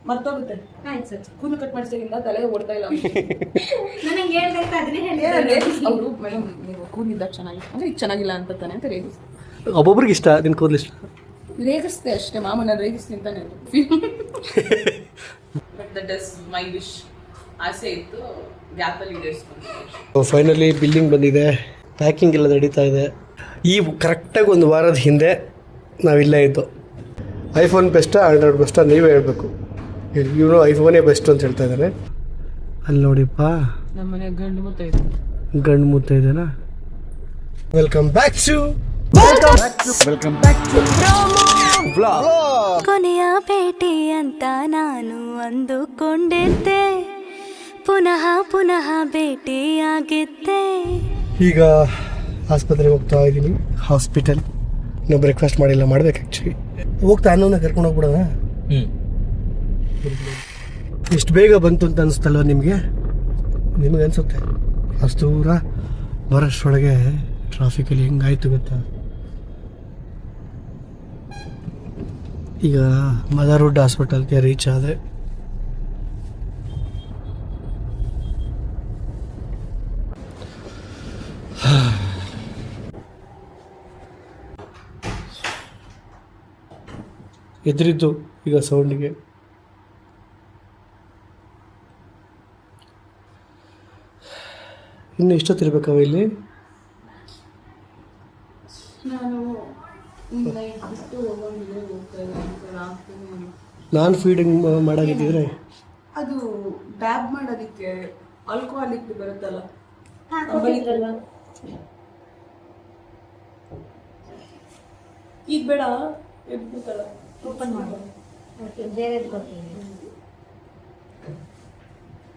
ಮರ್ತೋಗುತ್ತೆ. ಆಯ್ತು ಸರ್. ಕೂದಲು ಕಟ್ ಮಾಡಿಸಿದಾಗಿಂದ ತಲೆ ಓಡ್ತಾ ಇಲ್ಲ. ನನಗೆ ಹೇಳ್ಬೇಕು ಅದನ್ನೇ ಹೇಳಿ. ಅವರು ಮೇಡಮ್ ನೀವು ಕೂದಲಿದ್ದಾಗ ಚೆನ್ನಾಗಿ ಅಂದ್ರೆ ಈಗ ಚೆನ್ನಾಗಿಲ್ಲ ಅಂತ ತಾನೆ ಅಂತ ರೇಗಿಸ್. ಒಬ್ಬೊಬ್ರಿಗೆ ಇಷ್ಟ, ನಿನ್ನ ಕೂದಲು ಇಷ್ಟ. ರೇಗಿಸ್ತೆ ಅಷ್ಟೇ, ಮಾಮನ ರೇಗಿಸ್ತೀನಿ ಅಂತಾನೆ. But that is my wish. ಆಸೆ ಇತ್ತು, ಗ್ಯಾಪಲ್ಲಿ ಈಡೇರಿಸ್ಕೊಂಡು. ಫೈನಲಿ ಬಿಲ್ಲಿಂಗ್ ಬಂದಿದೆ, ಪ್ಯಾಕಿಂಗ್ ಎಲ್ಲ ನಡೀತಾ ಇದೆ. ಈ ಕರೆಕ್ಟಾಗಿ ಒಂದು ವಾರದ ಹಿಂದೆ ನಾವಿಲ್ಲೇ ಇದ್ದು. ಐಫೋನ್ ಬೆಸ್ಟಾ ಆಂಡ್ರಾಯ್ಡ್ ಬೆಸ್ಟಾ ನೀವೇ ಹೇಳಬೇಕು. ಇವನು ಐಫೋನೇ ಬೆಸ್ಟ್ ಅಂತ ಹೇಳ್ತಾ ಇದ್ದಾನೆ. ಅಲ್ಲಿ ನೋಡಿಪ್ಪ, ನಮ್ಮ ಮನೆ ಗಂಡು ಮುತ್ತ ಇದೆನಾ. ವೆಲ್ಕಮ್ ಬ್ಯಾಕ್ ಟು ಕೊನೆಯ ಭೇಟಿ ಅಂತ ನಾನು ಅಂದುಕೊಂಡಿದ್ದೆ, ಪುನಃ ಪುನಃ ಭೇಟಿಯಾಗಿದ್ದೆ. ಈಗ ಆಸ್ಪತ್ರೆಗೆ ಹೋಗ್ತಾ ಇದ್ದೀನಿ, ಹಾಸ್ಪಿಟಲ್. ನಾವು ಬ್ರೇಕ್ಫಾಸ್ಟ್ ಮಾಡಿಲ್ಲ, ಮಾಡ್ಬೇಕು ಆ್ಯಕ್ಚುಲಿ. ಹೋಗ್ತಾ ಅನ್ನೋನ್ನ ಕರ್ಕೊಂಡು ಹೋಗ್ಬಿಡೋಣ. ಎಷ್ಟು ಬೇಗ ಬಂತು ಅಂತ ಅನಿಸ್ತಲ್ವ ನಿಮಗೆ? ನಿಮಗೆ ಅನಿಸುತ್ತೆ. ಅಷ್ಟು ದೂರ ಬರೋಷ್ಟರೊಳಗೆ ಟ್ರಾಫಿಕಲ್ಲಿ ಹೆಂಗಾಯ್ತು ಗೊತ್ತಾ. ಈಗ ಮದರ್ವುಡ್ ಹಾಸ್ಪಿಟಲ್ಗೆ ರೀಚ್ ಆದೆ. ಎದುರಿದ್ದು ಈಗ ಸೌಂಡಿಗೆ. ಇನ್ನು ಎಷ್ಟೊತ್ತಿರ್ಬೇಕವ ಇಲ್ಲಿ? ನಾನು ಫೀಡಿಂಗ್ ಮಾಡಾಗಿದ್ದಿದ್ರೆ ಅದು ಡ್ಯಾಬ್ ಮಾಡೋದಕ್ಕೆ ಆಲ್ಕೋಹಾಲಿಕ್ ಬರುತ್ತಲ್ಲ, ಈಗ ಬೇಡ, ಎದ್ಬಿಡ್ತಲ್ಲ. ಓಪನ್ ಮಾಡಿ ಬೇರೆ ಕೊಡ್ತೀನಿ.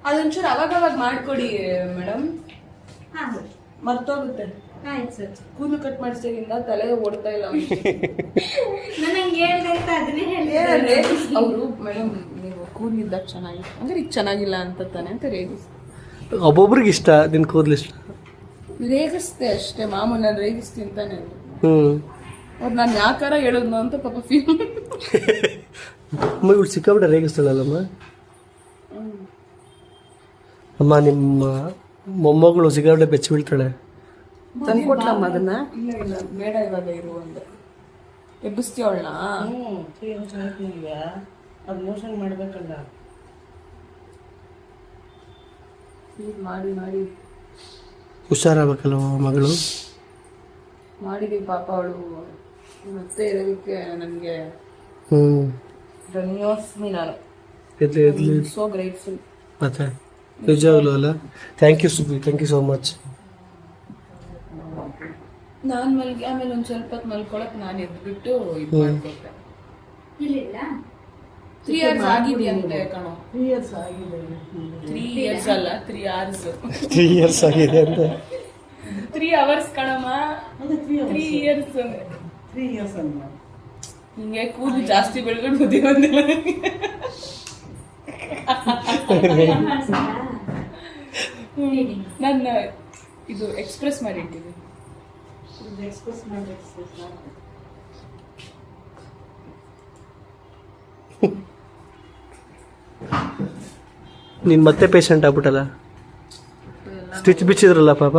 ಅದೊಂಚೂರು ಅವಾಗ ಮಾಡ್ಕೊಡಿ ಮೇಡಮ್, ಮರ್ತೋಗುತ್ತೆ. ಆಯ್ತು ಸರ್. ಕೂದಲು ಕಟ್ ಮಾಡಿಸಿದಾಗಿಂದ ತಲೆ ಓಡ್ತಾ ಇಲ್ಲ. ನನಗೆ ಹೇಳ್ಬೇಕು ಅದನ್ನೇ ಹೇಳಿ. ಅವರು ಮೇಡಮ್ ನೀವು ಕೂದಲಿದ್ದಾಗ ಚೆನ್ನಾಗಿ ಅಂದ್ರೆ ಈಗ ಚೆನ್ನಾಗಿಲ್ಲ ಅಂತ ತಾನೆ ಅಂತ ರೇಗಿಸ್. ಒಬ್ಬೊಬ್ರಿಗೆ ಇಷ್ಟ, ನಿನ್ನ ಕೂದಲು ಇಷ್ಟ. ರೇಗಿಸ್ತೆ ಅಷ್ಟೇ, ಮಾಮನ ರೇಗಿಸ್ತೀನಿ ಅಂತಾನೆ. ಅವ್ರು ನಾನು ಯಾಕಾರ ಹೇಳಿದ್ನು ಅಂತ ಪಾಪ ಫೀಲ್. ಅಮ್ಮ ಇವಳು ಸಿಕ್ಕಾಬಿಟ್ಟೆ ರೇಗಿಸ್ತಾಳಲ್ಲಮ್ಮ. ಅಮ್ಮ ನಿಮ್ಮ ಮೊಮ್ಮಗಳು ಸಿಕ್ಕಾಬಿಟ್ಟೆ ಬೆಚ್ಚಿ ಬೀಳ್ತಾಳೆ. ತಂದ್ಕೊಟ್ಲಮ್ಮ ಅದನ್ನ. ಇಲ್ಲ ಬೇಡ ಇವಾಗ ಇರು ಅಂದೆ. ಎಬ್ಬಿಸ್ತೀಯ ಅವಳನ್ನ? ಅದು ಮೋಷನ್ ಮಾಡಬೇಕಲ್ಲ. ಮಾಡಿ ಮಾಡಿ ಹುಷಾರಾಗಬೇಕಲ್ವ ಮಗಳು. ಮಾಡಿದೀವಿ ಪಾಪ. ಅವಳು ಮತ್ತೆ ಇರೋದಕ್ಕೆ ನನಗೆ ಧನ್ಯೋಸ್ಮಿ. ನಾನು ಸೋ ಗ್ರೇಟ್ಫುಲ್. ಮತ್ತೆ ನಿಜವಾಗ್ಲೂ ಅಲ್ಲ. Thank you Subbi, thank you so much. ನಾನು ಮಲ್ಗಿ ಆಮೇಲೆ ಒಂದು ಸ್ವಲ್ಪ ಹೊತ್ತು ಮಲ್ಕೊಳಕ್ಕೆ ನಾನು ಎದ್ಬಿಟ್ಟು ಇದು ಮಾಡ್ಕೊಟ್ಟೆ. 3 years ಆಗಿದೆಯಂತೆ ಕಣೋ. 3 years ಆಗಿದೆ. 3 years ಅಲ್ಲ, 3 hours. 3 years ಆಗಿದೆ ಅಂತ. 3 hours ಕಣಮ್ಮ. 3 years. 3 years ಅಲ್ಲ. ಹಿಂಗೆ ಕೂದಲು ಜಾಸ್ತಿ ಬೆಳ್ಕೊಂಡು ಬುದ್ಧಿ ಬಂದಿಲ್ಲ ನನಗೆ. ನಾನು ಇದು ಎಕ್ಸ್ಪ್ರೆಸ್ ಮಾಡಿಟ್ಟಿದ್ದೀನಿ. ಎಕ್ಸ್ಪ್ರೆಸ್ ಮಾಡಿ ನೀನು ಮತ್ತೆ ಪೇಷಂಟ್ ಆಗ್ಬಿಟ್ಟಲ್ಲ. ಸ್ಟಿಚ್ ಬಿಚ್ಚಿದ್ರಲ್ಲ ಪಾಪ.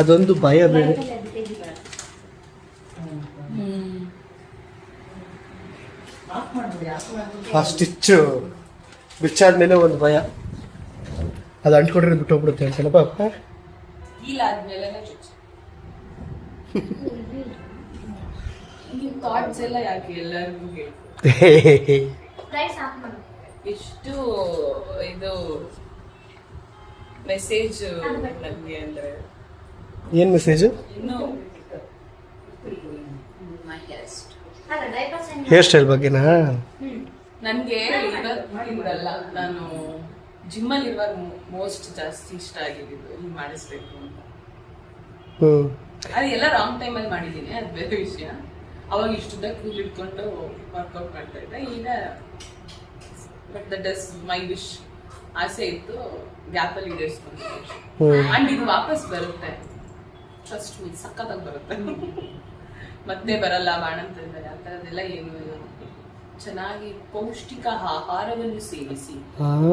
ಅದೊಂದು ಭಯ ಬೇರೆ. ಆ ಸ್ಟಿಚ್ಚು ಬಿಚ್ಚಾದ್ಮೇಲೆ ಒಂದು ಭಯ, ಅದು ಅಂಟ್ಕೊಂಡ್ರೆ ಬಿಟ್ಟೋಗ್ಬಿಡುತ್ತೆ ಅಂತಲ್ಲ ಪಾಪ. ಕೀಲಾದ್ಮೇಲೆ ಥಾಟ್ಸ್ ಎಲ್ಲ ಯಾಕೆ ಎಲ್ಲರಿಗೂ ಹೇಳಿ. ಎಷ್ಟು ಇದು ಮೆಸೇಜ್ ನನಗೆ ಅಂದ್ರೆ. ಏನು ಮೆಸೇಜು? ಇನ್ನು ಹೇರ್ ಸ್ಟೈಲ್ ಬಗ್ಗೆನಾ? ನನಗೆ ಇವತ್ತಲ್ಲ, ನಾನು ಜಿಮ್ಮಲ್ಲಿ ಇರುವಾಗ ಮೋಸ್ಟ್ ಜಾಸ್ತಿ ಇಷ್ಟ ಆಗಿದ್ದು ಹಿಂಗೆ ಮಾಡಿಸ್ಬೇಕು ಅಂತ. ಅದು ಎಲ್ಲ ರಾಂಗ್ ಟೈಮಲ್ಲಿ ಮಾಡಿದ್ದೀನಿ, ಅದು ಬೇರೆ ವಿಷಯ. ಅವಾಗ ಇಷ್ಟುದ್ದ ಕೂಲ್ ಇಟ್ಕೊಂಡು ವರ್ಕೌಟ್ ಮಾಡ್ತಾ ಇದ್ದೆ. ಈಗ but that is my wish. ಆಸೆ ಇತ್ತು, ಗ್ಯಾಪಲ್ಲಿ ಈಡೇರಿಸ್ಕೊಂಡು. ಅಂಡ್ ಇದು ವಾಪಸ್ ಬರುತ್ತೆ, ಫಸ್ಟ್ ಸಖತ್ತಾಗಿ ಬರುತ್ತೆ. ಮತ್ತೆ ಬರಲ್ಲ ಬಾಣಂತ ಇದ್ದಾರೆ. ಥರದ್ದೆಲ್ಲ ಏನೂ ಇಲ್ಲ. ಚೆನ್ನಾಗಿ ಪೌಷ್ಟಿಕ ಆಹಾರವನ್ನು ಸೇವಿಸಿ ಹಾಂ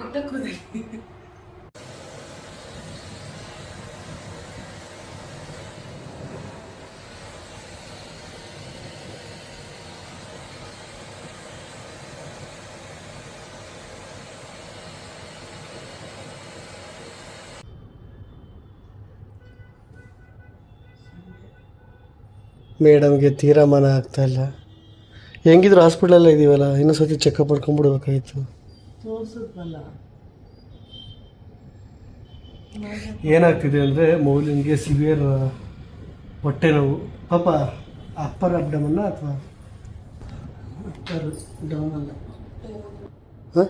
ಉದ್ದ ಕೂದಲಿ. ಮೇಡಮ್ಗೆ ತೀರಾ ಮನ ಆಗ್ತಾ ಇಲ್ಲ. ಹೆಂಗಿದ್ರು ಹಾಸ್ಪಿಟ್ಲಲ್ಲೇ ಇದೀವಲ್ಲ, ಇನ್ನೊಂದು ಸತಿ ಚೆಕಪ್ ಮಾಡ್ಕೊಂಡ್ಬಿಡ್ಬೇಕಾಯ್ತು. ತೋರಿಸಿದ್ವಲ್ಲ. ಏನಾಗ್ತಿದೆ ಅಂದರೆ ಮೌಲಿನ್ಗೆ ಸಿವಿಯರ್ ಹೊಟ್ಟೆ ನೋವು. ಪಾಪ ಅಪ್ಪರ್ ಅಬ್ಡಮನ್ನ ಅಥವಾ ಅಪ್ಪರ್ ಡೌನ್ ಅಲ್ಲ, ಹಾಂ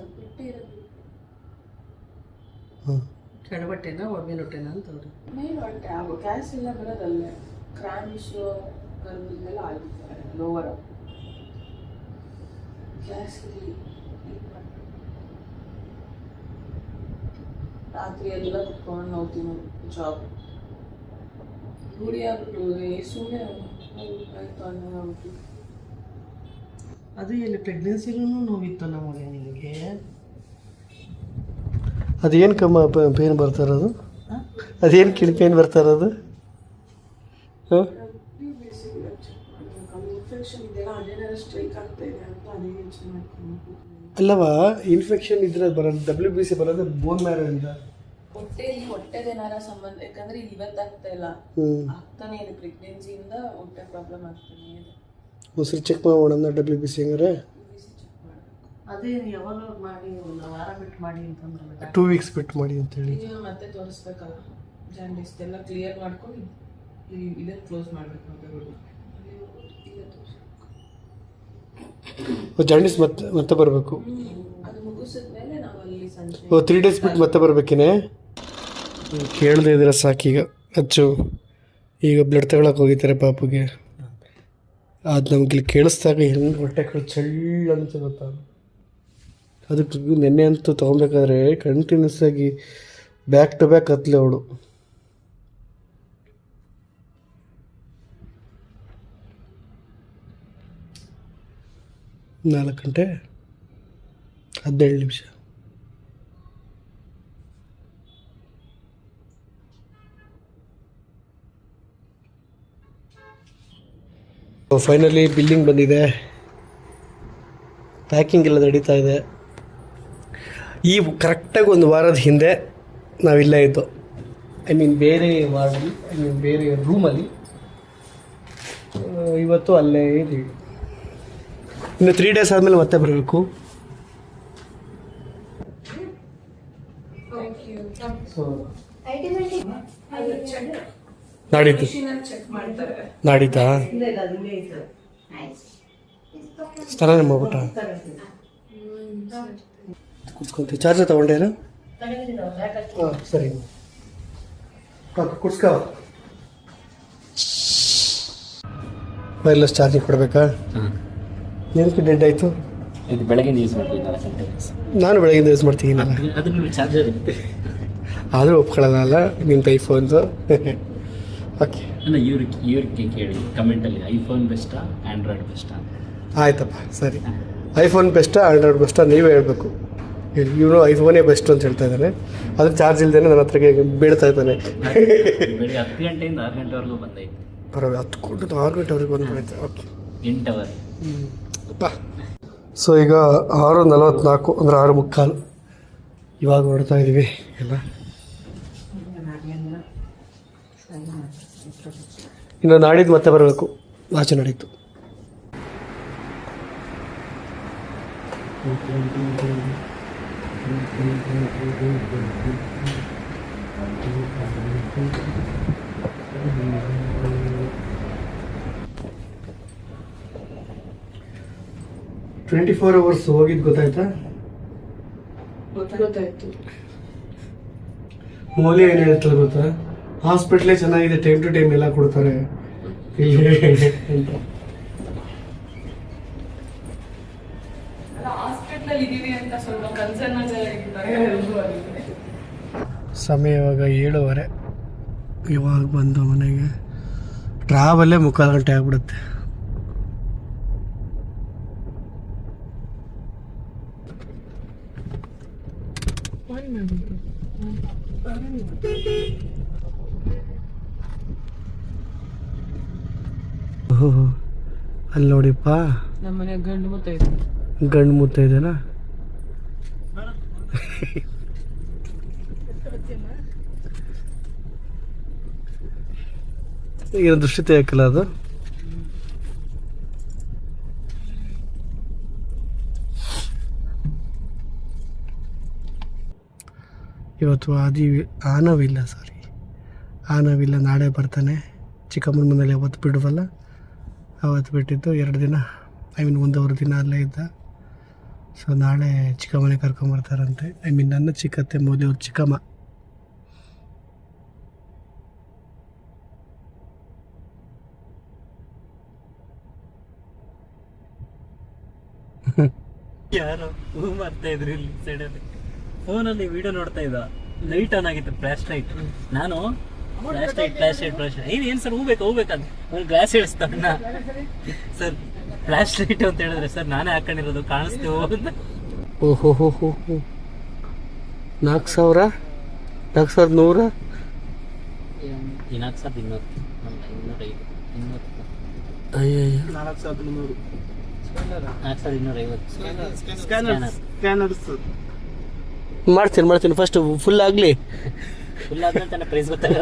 ಹಾಂ ಕೆಳಬಟ್ಟೆನ ಒಡಮೇಲೆ ಹೊಟ್ಟೆನ ಅಂತವ್ರು. ಮೇಲ್ ಹೊಟ್ಟೆ ಗ್ಯಾಸ್ ಎಲ್ಲ ಬರೋದಲ್ಲೇ, ಕ್ರಾಂಪ್ಸ್ ಎಲ್ಲ ಆಗಿರ್ತಾರೆ ಲೋವರ್ ಗ್ಯಾಸ್ ಇಲ್ಲಿ. ರಾತ್ರಿ ಎಲ್ಲ ಕುತ್ಕೊಂಡು ನೋಡ್ತೀನಿ ಜಾಬ್ ರೂಢಿ ಆಗ್ಬಿಟ್ಟು ಸುಮ್ಮನೆ ಆಯ್ತು ಅನ್ನೋ. ಅದು ಎಲ್ಲಿ ಪ್ರೆಗ್ನೆನ್ಸಿಗೂ ನೋವಿತ್ತು ನಮಗೆ. ನಿಮಗೆ ಅದೇನು ಪೇನ್ ಬರ್ತಾ ಇರೋದು? ಅದೇನು ಕಿಳಿ ಪೇನ್ ಬರ್ತಾ ಇರೋದು? ಹಾಂ ಇನ್ಫೆಕ್ಷನ್ ಇದೆಯಲ್ಲ, ಅದೇನಾದ್ರು ಸ್ಟ್ರೈಕ್ ಆಗ್ತಾ ಇದೆ ಅಂತ ಅದೇ ಯೋಚನೆ ಮಾಡ್ಕೊಂಡು. ಅಲ್ಲವಾ, ಇನ್ಫೆಕ್ಷನ್ ಇದ್ರೆ ಬರೋದು WBC ಬರೋದು ಬೋನ್ ಮ್ಯಾರೋ ಇಂದ. ಹೊಟ್ಟೆದೇನಾರ ಸಂಬಂಧ, ಯಾಕಂದ್ರೆ ಇಲ್ಲಿ ಇವತ್ತಾಗ್ತಾ ಇಲ್ಲ, ಆಗ್ತಾನೆ ಇದೆ. ಪ್ರೆಗ್ನೆನ್ಸಿಯಿಂದ ಹೊಟ್ಟೆ ಪ್ರಾಬ್ಲಮ್ ಆಗ್ತಾನೆ ಇದೆ. ಮೊಸರು ಚೆಕ್ ಮಾಡೋಣ WBC ಹೆಂಗಾರೆ. ಅದೇ ಯಾವಾಗ ಮಾಡಿ ಒಂದು ವಾರ ಬಿಟ್ಟು ಮಾಡಿ ಅಂತಂದ್ರೆ 2 ವೀಕ್ಸ್ ಬಿಟ್ಟು ಮಾಡಿ ಅಂತೇಳಿ. ಈಗ ಮತ್ತೆ ತೋರಿಸ್ಬೇಕಲ್ಲ, ಜಾಂಡಿಸ್ ಎಲ್ಲ ಕ್ಲಿಯರ್ ಮಾಡ್ಕೊಂಡು ಇದನ್ನು ಕ್ಲೋಸ್ ಮಾಡಬೇಕು ಅಂತ ರೂಢಿ. ಜಾಂಡಿಸ್ ಮತ್ತೆ ಬರಬೇಕು. ಅದು ಮುಗಿಸಿದ್ಮೇಲೆ ನಾವು ಅಲ್ಲಿ ಸಂಜೆ 3 ಡೇಸ್ ಬಿಟ್ಟು ಮತ್ತೆ ಬರ್ಬೇಕೇನೆ. ಕೇಳದೆ ಇದ್ರೆ ಸಾಕೀಗ. ಅಚ್ಚು ಈಗ ಬ್ಲಡ್ ತಗೊಳಕ್ಕೆ ಹೋಗಿದ್ದಾರೆ ಪಾಪುಗೆ. ಅದು ನಮ್ಗೆ ಕೇಳಿಸ್ದಾಗ ಹೆಂಗೆ ಹೊಟ್ಟೆ ಕಡೆ ಚಳ್ಳ ಅಂತ ಗೊತ್ತಾ. ಅದಕ್ಕೆ ನೆನ್ನೆ ಅಂತೂ ತೊಗೊಬೇಕಾದ್ರೆ ಕಂಟಿನ್ಯೂಸ್ ಆಗಿ ಬ್ಯಾಕ್ ಟು ಬ್ಯಾಕ್ ಹತ್ತಲೆ ಅವಳು. ನಾಲ್ಕು ಗಂಟೆ 17 ನಿಮಿಷ. ಫೈನಲಿ ಬಿಲ್ಲಿಂಗ್ ಬಂದಿದೆ, ಪ್ಯಾಕಿಂಗ್ ಎಲ್ಲ ನಡೀತಾ ಇದೆ. ಈ ಕರೆಕ್ಟಾಗಿ ಒಂದು ವಾರದ ಹಿಂದೆ ನಾವಿಲ್ಲೇ ಇದ್ದು, ಬೇರೆ ವಾರ್ಡಲ್ಲಿ, ಬೇರೆ ರೂಮಲ್ಲಿ. ಇವತ್ತು ಅಲ್ಲೇ ಇದ್ದೀವಿ. ಇನ್ನು 3 ಡೇಸ್ ಆದಮೇಲೆ ಮತ್ತೆ ಬರಬೇಕು. ನಾಡಿದ್ದು ನಾಡಿದ್ದಾ ಸ್ಥಳ ಮಾಡ್ಬಿಟ್ಟ ಕುಡ್ಸ್ಕೊಂತೀವಿ. ಚಾರ್ಜರ್ ತೊಗೊಂಡೇನು? ಹಾಂ ಸರಿ, ಕುಡ್ಸ್ಕೊ. ವೈರ್ಲೆಸ್ ಚಾರ್ಜಿಂಗ್ ಕೊಡಬೇಕಾ? ಏನಕ್ಕೆ ಡೆಡ್ ಆಯಿತು? ಇದು ಬೆಳಗ್ಗೆ ಯೂಸ್ ಮಾಡ್ತೀನಿ. ನಾನು ಬೆಳಗಿಂದ ಯೂಸ್ ಮಾಡ್ತೀನಿ. ಅದ್ರ ಚಾರ್ಜರ್ ಇರುತ್ತೆ, ಆದರೂ ಒಪ್ಕೊಳ್ಳೋದಲ್ಲ ನಿಮ್ದು ಐಫೋನ್ಸು. ಓಕೆ, ಅಂದರೆ ಇವ್ರಿಗೆ ಕೇಳಿ ಕಮೆಂಟಲ್ಲಿ ಐಫೋನ್ ಬೆಸ್ಟಾ ಆ್ಯಂಡ್ರಾಯ್ಡ್ ಬೆಸ್ಟಾ? ಆಯ್ತಪ್ಪ ಸರಿ. ಐಫೋನ್ ಬೆಸ್ಟಾ ಆಂಡ್ರಾಯ್ಡ್ ಬೆಸ್ಟಾ ನೀವೇ ಹೇಳಬೇಕು. ಇವನು ಐಫೋನೇ ಬೆಸ್ಟ್ ಅಂತ ಹೇಳ್ತಾ ಇದ್ದಾನೆ. ಅದ್ರ ಚಾರ್ಜ್ ಇಲ್ದೇನೆ ನನ್ನ ಹತ್ರಕ್ಕೆ ಬೇಡ್ತಾ ಇದ್ದಾನೆ. ಬೆಳಿಗ್ಗೆ 10 ಗಂಟೆಯಿಂದ 6 ಗಂಟೆವರೆಗೂ ಬಂದೈತೆ. ಪರವಾಗಿಲ್ಲ, 10 ಗಂಟೆ 6 ಗಂಟೆವರೆಗೂ ಬಂದ್ಬಿಡುತ್ತೆ. Okay 8 hour. ಸೊ ಈಗ 6:44 ಅಂದರೆ 6:45 ಇವಾಗ ಹೊರಡ್ತಾ ಇದ್ದೀವಿ ಎಲ್ಲ. ಇನ್ನು ನಾಡಿದ್ದು ಮತ್ತೆ ಬರಬೇಕು, ಆಚೆ ನಡೀತು. $24 hours ಹೋಗಿದ್ದು ಗೊತ್ತಾಯ್ತಾ? ಗೊತ್ತಾಯ್ತು. ಮೌಲ್ಯ ಏನು ಹೇಳ್ತಾರೆ ಗೊತ್ತಾ? ಹಾಸ್ಪಿಟ್ಲೇ ಚೆನ್ನಾಗಿದೆ, ಟೈಮ್ ಟು ಟೈಮ್ ಎಲ್ಲ ಕೊಡ್ತಾರೆ ಅಂತ. ಹಾಸ್ಪಿಟಲ್ ಇದೀವಿ ಅಂತ ಸ್ವಲ್ಪ ಕನ್ಸರ್ನ್ ಆಗಿರ್ತಾರೆ. ಸಮಯ ಇವಾಗ 7:15. ಇವಾಗ ಬಂದು ಮನೆಗೆ ಟ್ರಾವೆಲ್ಲೇ 3/4 ಗಂಟೆ ಆಗ್ಬಿಡುತ್ತೆ. ಅಲ್ಲಿ ನೋಡಿಪ್ಪ ನಮ್ಮ ಮನೆ ಗಂಡು ಮುತ್ತ ಇದೆ. ಗಂಡು ಮುತ್ತ ಇದೆನಾ? ಈಗ ದೃಷ್ಟಿ ತೆಗಿಯಕ್ಕಲ್ಲ ಅದು. ಇವತ್ತು ಆನವಿಲ್ಲ ನಾಳೆ ಬರ್ತಾನೆ. ಚಿಕ್ಕಮ್ಮನ ಮನೇಲಿ ಅವತ್ತು ಬಿಡುವಲ್ಲ, ಅವತ್ತು ಬಿಟ್ಟಿದ್ದು 2 ದಿನ, ಒಂದೂವರೆ ದಿನ ಅಲ್ಲೇ ಇದ್ದ. ಸೊ ನಾಳೆ ಚಿಕ್ಕಮ್ಮನೆ ಕರ್ಕೊಂಬರ್ತಾರಂತೆ. ನನ್ನ ಚಿಕ್ಕತ್ತೆ ಮೋದಿ ಅವ್ರ ಚಿಕ್ಕಮ್ಮ. ಯಾರೋ ಹೂ ಮಾಡ್ತಾ ಇದ್ರು ಇಲ್ಲಿ ಸೈಡಲ್ಲಿ. ಫೋನಲ್ಲಿ ವಿಡಿಯೋ ನೋಡ್ತಾ ಇದ್ದ, ಲೈಟ್ ಆನ್ ಆಗಿತ್ತು, ಫ್ಲಾಶ್ ಲೈಟ್. ನಾನು ಫ್ಲಾಶ್ ಲೈಟ್ ಏನ್ ಸರ್ ಹೂ ಬೇಕಂತ ಅವ್ನು ಗ್ಲಾಸ್ ಹೇಳಿಸ್ತಾನ. ಸರ್ ಫ್ಲಾಶ್ ಲೈಟ್ ಅಂತ ಹೇಳಿದ್ರೆ, ಸರ್ ನಾನೇ ಹಾಕೊಂಡಿರೋದು ಕಾಣಿಸ್ತೇವೋ ಅಂತ. ಓಹೋ 4,100 4,100 ಅಯ್ಯಯ್ಯ 4,250 ಮಾಡ್ತೀನಿ ಫಸ್ಟ್ ಫುಲ್ ಆಗಲಿ. ಫುಲ್ ಆದ್ಮೇಲೆ ತಾನೇ ಪ್ರೈಸ್ ಗೊತ್ತಾಗ.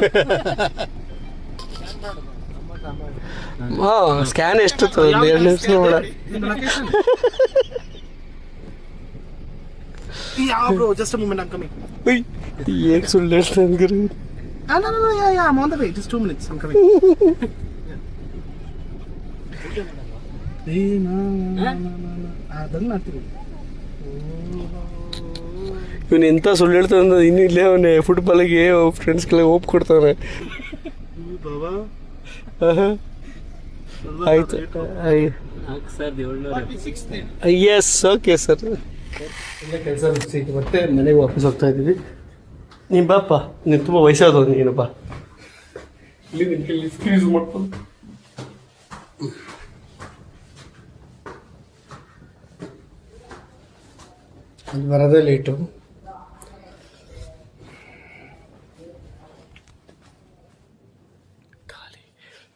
ಹಾಂ ಸ್ಕ್ಯಾನ್ ಎಷ್ಟು 2 ನಿಮಿಷ ನೋಡ. Yeah, bro, just a moment, I'm coming. ಏನು ಸುಳ್ಳು ಹೇಳ್ತಾನೆ ಗುರು. No, yeah, I'm on the way. Just 2 minutes, I'm coming. Hey, no. ಅದನ್ನ ಮಾಡ್ತೀನಿ. ಇವನು ಎಂಥ ಸುಳ್ಳು ಹೇಳ್ತಾನೆ. ಇನ್ನೂ ಇಲ್ಲೇ ಅವನೇ ಫುಟ್ಬಾಲಿಗೆ ಫ್ರೆಂಡ್ಸ್ಗೆಲ್ಲ ಹೋಪ್ ಕೊಡ್ತಾನೆ. ಬಾಬಾ ಆಯ್ತು. Yes okay sir. ಇಲ್ಲ ಕೆಲಸ ಮುಗಿಸಿ ಮತ್ತೆ ಮನೆಗೆ ವಾಪಸ್ ಹೋಗ್ತಾ ಇದ್ದೀವಿ. ನೀನು ಬಾಪ್ಪ, ನೀನು ತುಂಬ ವಯಸ್ಸಾದವ ನೀನು ಬಾ. ಇಲ್ಲಿ ನಿನ್ನ ಕೈಲಿ ಸ್ಕ್ರೀಸ್ ಮಾಡ್ಕೊಂಡು ಅಲ್ಲಿ ಬರೋದೇ ಲೇಟು.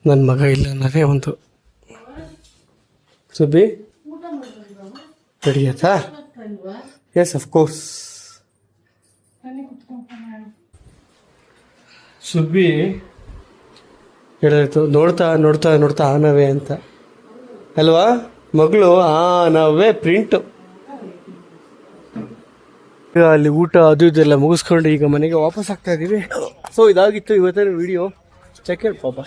ನನ್ನ ಮಗ ಇಲ್ಲ ಅನ್ನೋದೇ ಒಂದು. ಸುಬ್ಬಿ ರೆಡಿಯಾತಾ? Yes of course. ಸುಬ್ಬಿ ಹೇಳಿತು ನೋಡ್ತಾ ಆನವೇ ಅಂತ ಅಲ್ವಾ ಮಗಳು? ಆನವೇ ಪ್ರಿಂಟು. ಅಲ್ಲಿ ಊಟ ಅದು ಇದೆಲ್ಲ ಮುಗಿಸ್ಕೊಂಡು ಈಗ ಮನೆಗೆ ವಾಪಸ್ ಆಗ್ತಾ ಇದ್ದೀವಿ. ಸೊ ಇದಾಗಿತ್ತು ಇವತ್ತಿನ ವಿಡಿಯೋ. ಚೆಕ್ ಪಾಪ.